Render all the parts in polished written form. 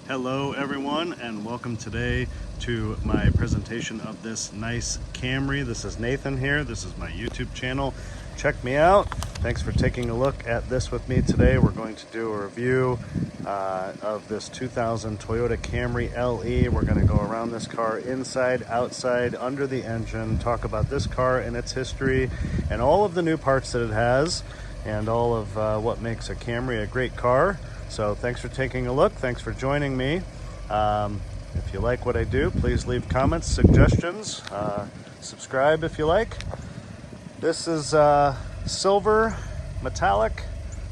Hello everyone, and welcome today to my presentation of this nice Camry. This is Nathan here. This is my YouTube channel. Check me out. Thanks for taking a look at this with me today. We're going to do a review of this 2000 Toyota Camry LE. We're going to go around this car inside, outside, under the engine, talk about this car and its history and all of the new parts that it has and all of what makes a Camry a great car. So thanks for taking a look. Thanks for joining me. If you like what I do, please leave comments, suggestions, subscribe if you like. This is silver metallic.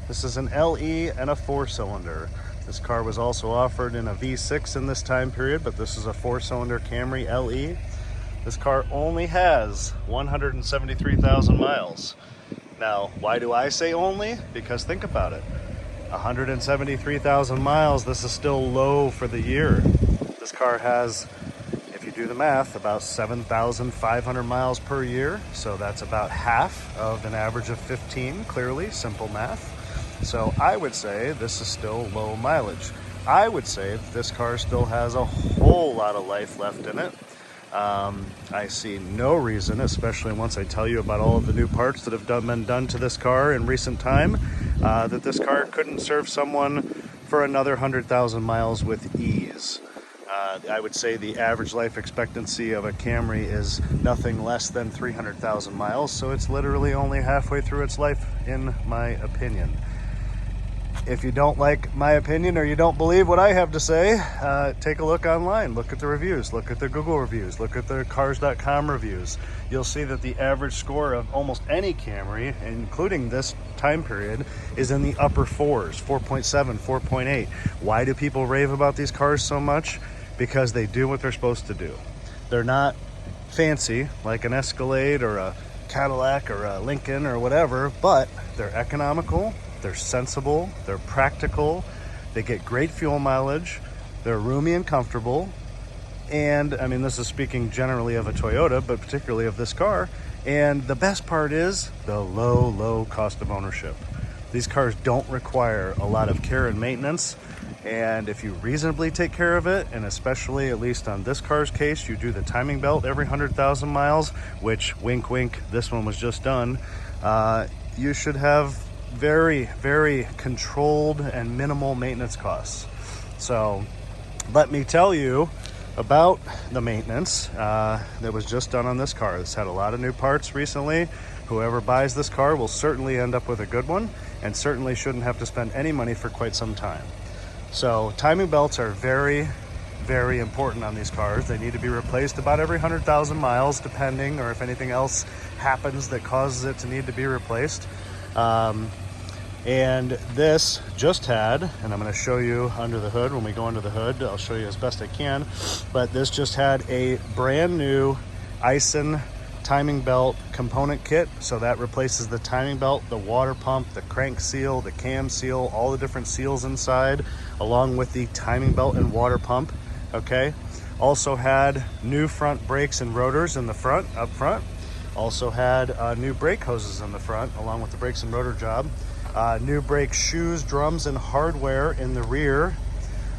This is an LE and a 4-cylinder. This car was also offered in a V6 in this time period, but this is a 4-cylinder Camry LE. This car only has 173,000 miles. Now, why do I say only? Because think about it. 173,000 miles, this is still low for the year. This car has, if you do the math, about 7,500 miles per year. So that's about half of an average of 15, clearly, simple math. So I would say this is still low mileage. I would say this car still has a whole lot of life left in it. I see no reason, especially once I tell you about all of the new parts that have been done to this car in recent time, that this car couldn't serve someone for another 100,000 miles with ease. I would say the average life expectancy of a Camry is nothing less than 300,000 miles, so it's literally only halfway through its life, in my opinion. If you don't like my opinion or you don't believe what I have to say, take a look online. Look at the reviews. Look at the Google reviews. Look at the cars.com reviews. You'll see that the average score of almost any Camry, including this time period, is in the upper 4s, 4.7, 4.8. Why do people rave about these cars so much? Because they do what they're supposed to do. They're not fancy like an Escalade or a Cadillac or a Lincoln or whatever, but they're economical. They're sensible, they're practical, they get great fuel mileage, they're roomy and comfortable, and I mean, this is speaking generally of a Toyota, but particularly of this car, and the best part is the low cost of ownership. These cars don't require a lot of care and maintenance, and if you reasonably take care of it, and especially at least on this car's case, you do the timing belt every 100,000 miles, which, wink wink, this one was just done, you should have very controlled and minimal maintenance costs. So let me tell you about the maintenance that was just done on this car. This had a lot of new parts recently. Whoever buys this car will certainly end up with a good one and certainly shouldn't have to spend any money for quite some time. So timing belts are very important on these cars. They need to be replaced about every 100,000 miles, depending, or if anything else happens that causes it to need to be replaced. And this just had, and I'm going to show you under the hood. When we go under the hood, I'll show you as best I can, but this just had a brand new Aisin timing belt component kit. So that replaces the timing belt, the water pump, the crank seal, the cam seal, all the different seals inside, along with the timing belt and water pump. Okay, also had new front brakes and rotors in the front, up front. Also had new brake hoses in the front, along with the brakes and rotor job. New brake shoes, drums, and hardware in the rear.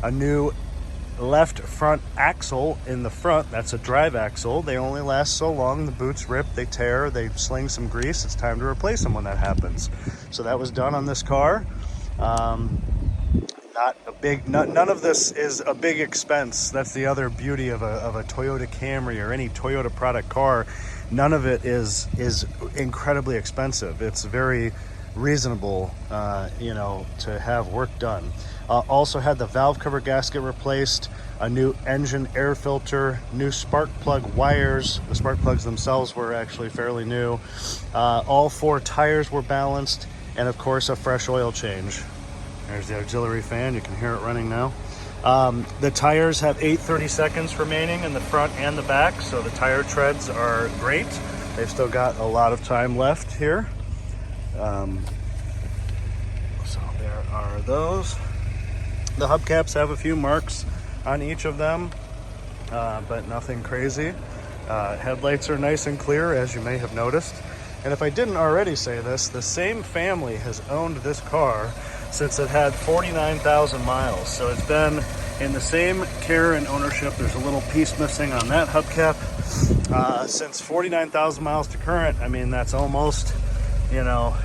A new left front axle in the front. That's a drive axle. They only last so long. The boots rip, they tear, they sling some grease. It's time to replace them when that happens. So that was done on this car. None of this is a big expense. That's the other beauty of a Toyota Camry or any Toyota product car. None of it is incredibly expensive. It's very reasonable, to have work done. Also had the valve cover gasket replaced, a new engine air filter, new spark plug wires. The spark plugs themselves were actually fairly new. All 4 tires were balanced, and of course a fresh oil change. There's the auxiliary fan. You can hear it running now. The tires have 8/32 seconds remaining in the front and the back, so the tire treads are great. They've still got a lot of time left here. So there are those. The hubcaps have a few marks on each of them, but nothing crazy. Headlights are nice and clear, as you may have noticed. And if I didn't already say this, the same family has owned this car since it had 49,000 miles. So it's been in the same care and ownership. There's a little piece missing on that hubcap. Since 49,000 miles to current, I mean, that's almost, you know,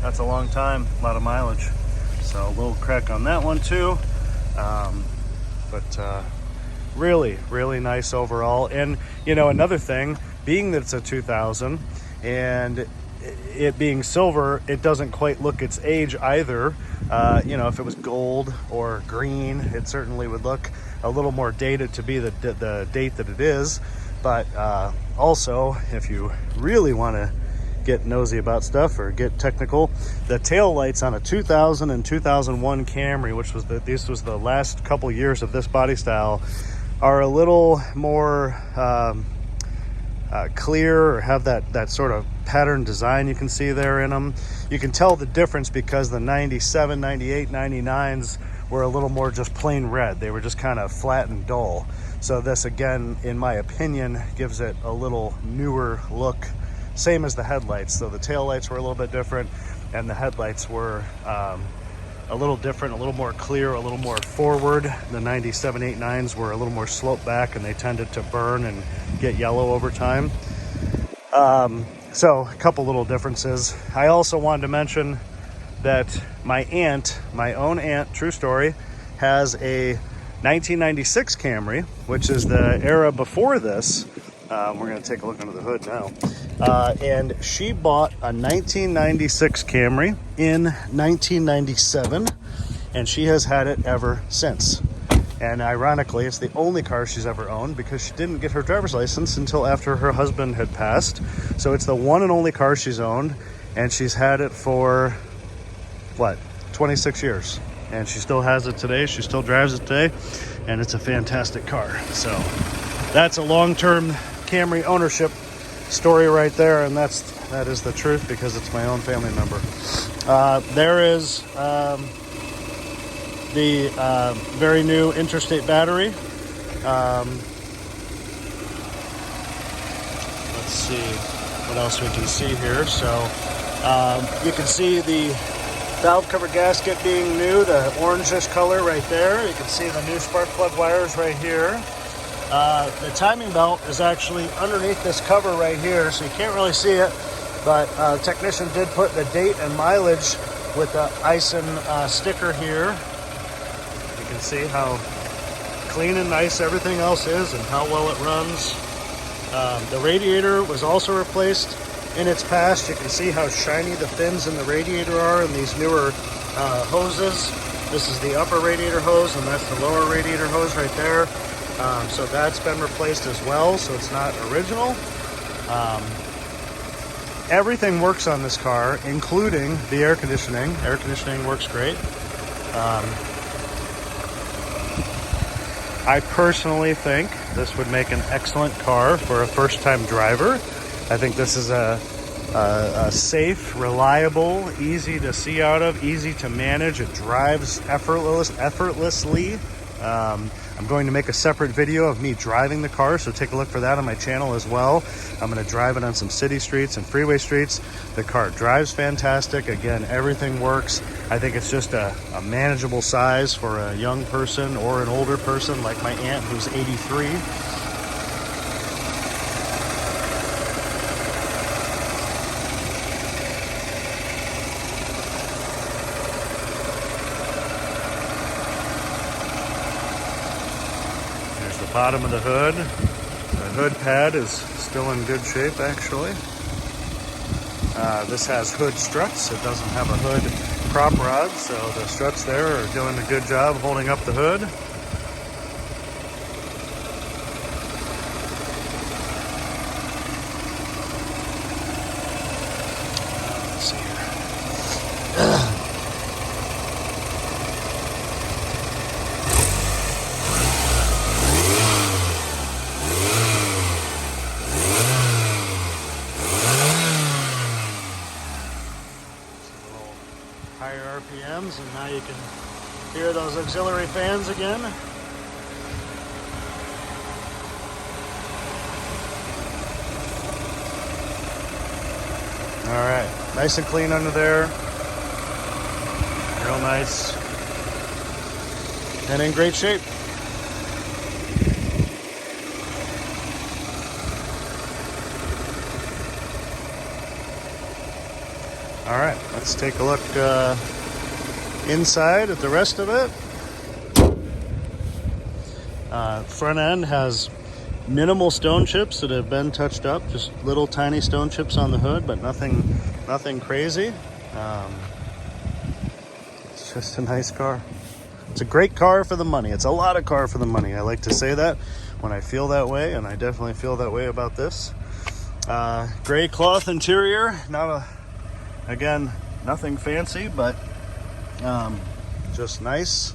that's a long time, a lot of mileage. So a little crack on that one too. But really, really nice overall. And, you know, another thing, being that it's a 2000 and it being silver, it doesn't quite look its age either. You know, if it was gold or green, it certainly would look a little more dated to be the date that it is. But also, if you really want to get nosy about stuff or get technical, the tail lights on a 2000 and 2001 Camry, which was this was the last couple years of this body style, are a little more clear, or have that sort of pattern design you can see there in them. You can tell the difference because the 97, 98, 99s were a little more just plain red. They were just kind of flat and dull. So this, again, in my opinion, gives it a little newer look. Same as the headlights. So the tail lights were a little bit different, and the headlights were a little different, a little more clear, a little more forward. The 97 89s were a little more sloped back, and they tended to burn and get yellow over time. So a couple little differences. I also wanted to mention that my aunt, my own aunt, true story, has a 1996 Camry, which is the era before this. We're going to take a look under the hood now. And she bought a 1996 Camry in 1997, and she has had it ever since. And ironically, it's the only car she's ever owned because she didn't get her driver's license until after her husband had passed. So it's the one and only car she's owned, and she's had it for, what, 26 years. And she still has it today. She still drives it today, and it's a fantastic car. So that's a long-term Camry ownership story right there, and that is the truth because it's my own family member. There is the very new interstate battery. Let's see what else we can see here. So you can see the valve cover gasket being new, the orangish color right there. You can see the new spark plug wires right here. The timing belt is actually underneath this cover right here, so you can't really see it, but the technician did put the date and mileage with the Aisin sticker here. You can see how clean and nice everything else is and how well it runs. The radiator was also replaced in its past. You can see how shiny the fins in the radiator are in these newer hoses. This is the upper radiator hose, and that's the lower radiator hose right there. So that's been replaced as well, so it's not original. Everything works on this car, including the air conditioning. Air conditioning works great. I personally think this would make an excellent car for a first-time driver. I think this is a safe, reliable, easy to see out of, easy to manage. It drives effortlessly. I'm going to make a separate video of me driving the car, so take a look for that on my channel as well. I'm going to drive it on some city streets and freeway streets. The car drives fantastic. Again, everything works. I think it's just a manageable size for a young person or an older person like my aunt who's 83. Bottom of the hood. The hood pad is still in good shape, actually. This has hood struts. It doesn't have a hood prop rod, so the struts there are doing a good job holding up the hood. Let's see here. Higher RPMs, and now you can hear those auxiliary fans again. All right, nice and clean under there. Real nice. And in great shape. All right, let's take a look inside at the rest of it. Front end has minimal stone chips that have been touched up, just little tiny stone chips on the hood, but nothing crazy. It's just a nice car. It's a great car for the money. It's a lot of car for the money. I like to say that when I feel that way, and I definitely feel that way about this. Gray cloth interior, again, nothing fancy, but just nice.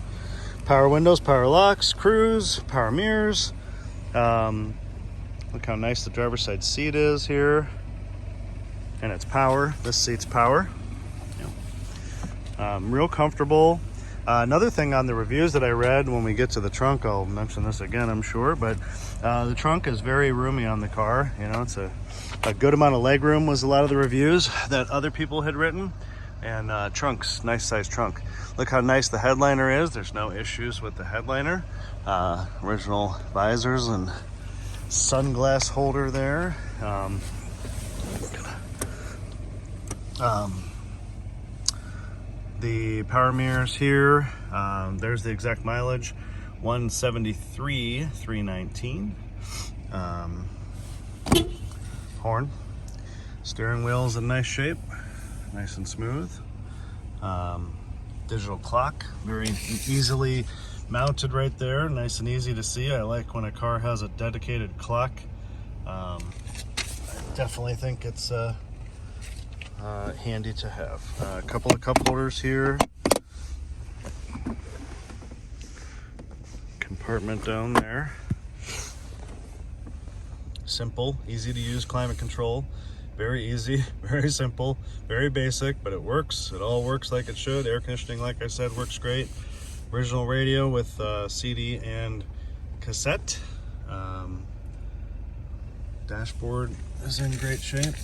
Power windows, power locks, cruise, power mirrors. Look how nice the driver's side seat is here. And it's power. This seat's power. Yeah. Real comfortable. Another thing on the reviews that I read when we get to the trunk, I'll mention this again, I'm sure, but the trunk is very roomy on the car. You know, it's a good amount of leg room was a lot of the reviews that other people had written. And trunks, nice size trunk. Look how nice the headliner is. There's no issues with the headliner. Original visors and sunglass holder there. The power mirrors here. There's the exact mileage, 173,319. Horn. Steering wheel's in nice shape. Nice and smooth. Digital clock, very easily mounted right there, nice and easy to see. I like when a car has a dedicated clock. I definitely think it's handy to have. A couple of cup holders here. Compartment down there. Simple, easy to use climate control. Very easy, very simple, very basic, but it works. It all works like it should. Air conditioning, like I said, works great. Original radio with CD and cassette. Dashboard is in great shape.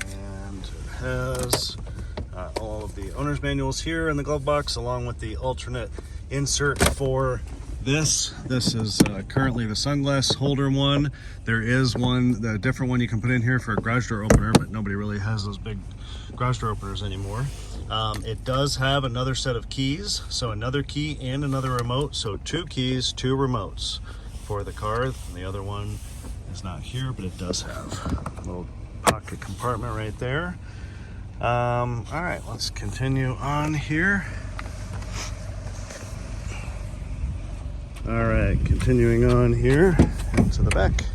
And it has all of the owner's manuals here in the glove box, along with the alternate insert for this. This is currently the sunglass holder one. There is the different one you can put in here for a garage door opener, but nobody really has those big garage door openers anymore. It does have another set of keys, so another key and another remote, so 2 keys, 2 remotes for the car. And the other one is not here, but it does have a little pocket compartment right there. All right, let's continue on here. All right, continuing on here into the back.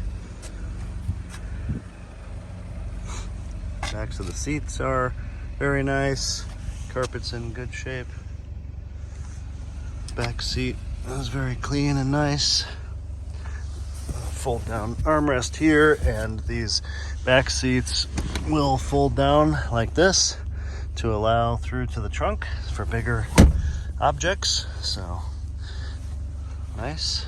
Backs of the seats are very nice. Carpet's in good shape. Back seat is very clean and nice. Fold down armrest here, and these back seats will fold down like this to allow through to the trunk for bigger objects. So nice.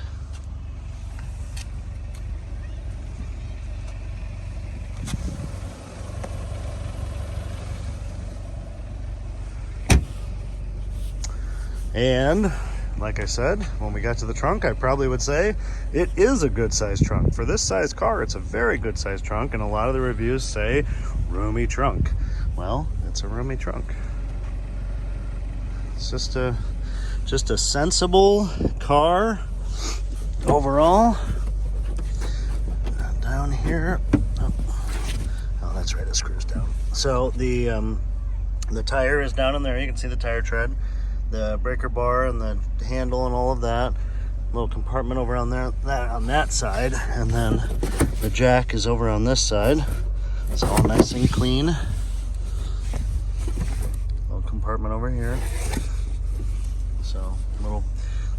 And like I said, when we got to the trunk, I probably would say it is a good size trunk. For this size car, it's a very good size trunk, and a lot of the reviews say roomy trunk. Well, it's a roomy trunk. It's just a sensible car overall. Down here, oh, that's right, it screws down. So the tire is down in there. You can see the tire tread, the breaker bar, and the handle, and all of that. Little compartment over on there, on that side, and then the jack is over on this side. It's all nice and clean. Little compartment over here. So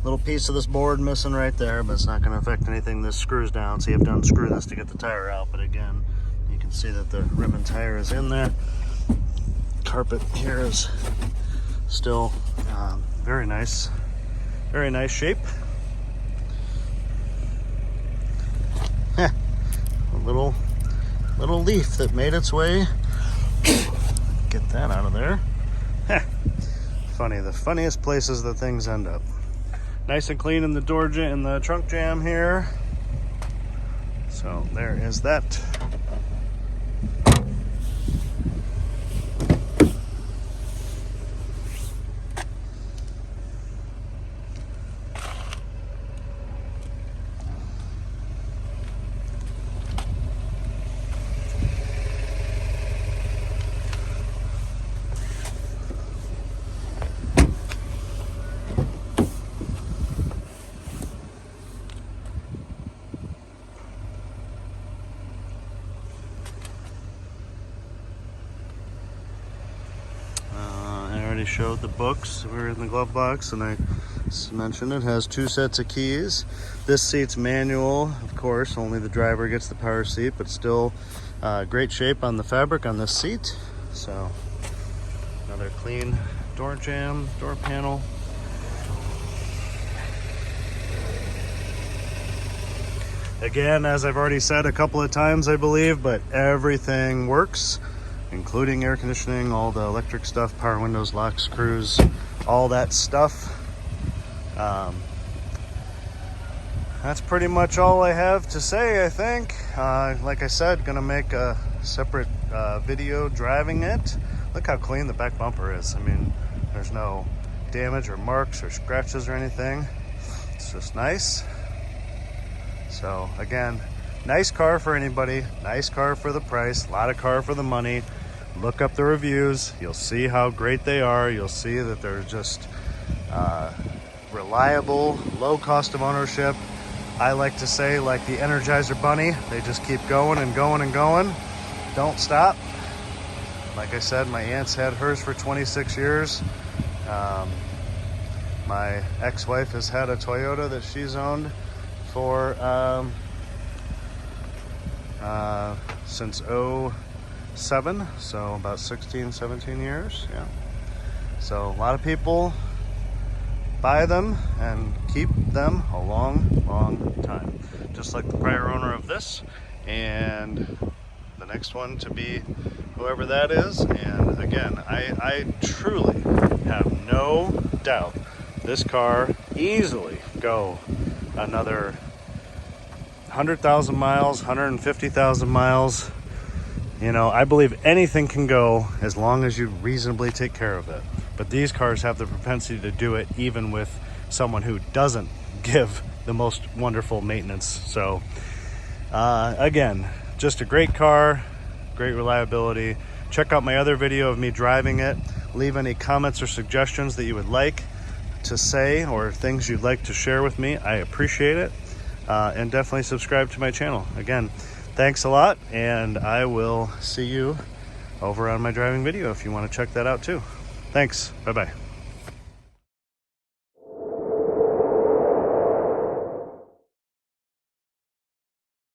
little piece of this board missing right there, but it's not going to affect anything. This screws down, so you have to unscrew this to get the tire out. But again, you can see that the rim and tire is in there. Carpet here is still very nice shape. A little little leaf that made its way. Get that out of there. Funny, the funniest places that things end up. Nice and clean in the in the trunk jam here. So there is that. Showed the books were in the glove box, and I mentioned it has 2 sets of keys. This seat's manual, of course, only the driver gets the power seat, but still great shape on the fabric on this seat. So another clean door jamb, door panel. Again, as I've already said a couple of times, I believe, but everything works, including air conditioning, all the electric stuff, power windows, locks, screws, all that stuff. That's pretty much all I have to say, I think. Like I said, gonna make a separate video driving it. Look how clean the back bumper is. I mean, there's no damage or marks or scratches or anything. It's just nice. So again, nice car for anybody, nice car for the price, a lot of car for the money. Look up the reviews, you'll see how great they are. You'll see that they're just reliable, low cost of ownership. I like to say, like the Energizer Bunny, they just keep going and going and going. Don't stop. Like I said, my aunt's had hers for 26 years. My ex-wife has had a Toyota that she's owned for since 07, so about 16, 17 years. Yeah. So a lot of people buy them and keep them a long time, just like the prior owner of this and the next one to be whoever that is. And again, I truly have no doubt this car easily go another 100,000 miles, 150,000 miles. You know, I believe anything can go as long as you reasonably take care of it. But these cars have the propensity to do it even with someone who doesn't give the most wonderful maintenance. So again, just a great car, great reliability. Check out my other video of me driving it. Leave any comments or suggestions that you would like to say or things you'd like to share with me. I appreciate it. And definitely subscribe to my channel. Again, thanks a lot, and I will see you over on my driving video if you want to check that out too. Thanks. Bye-bye.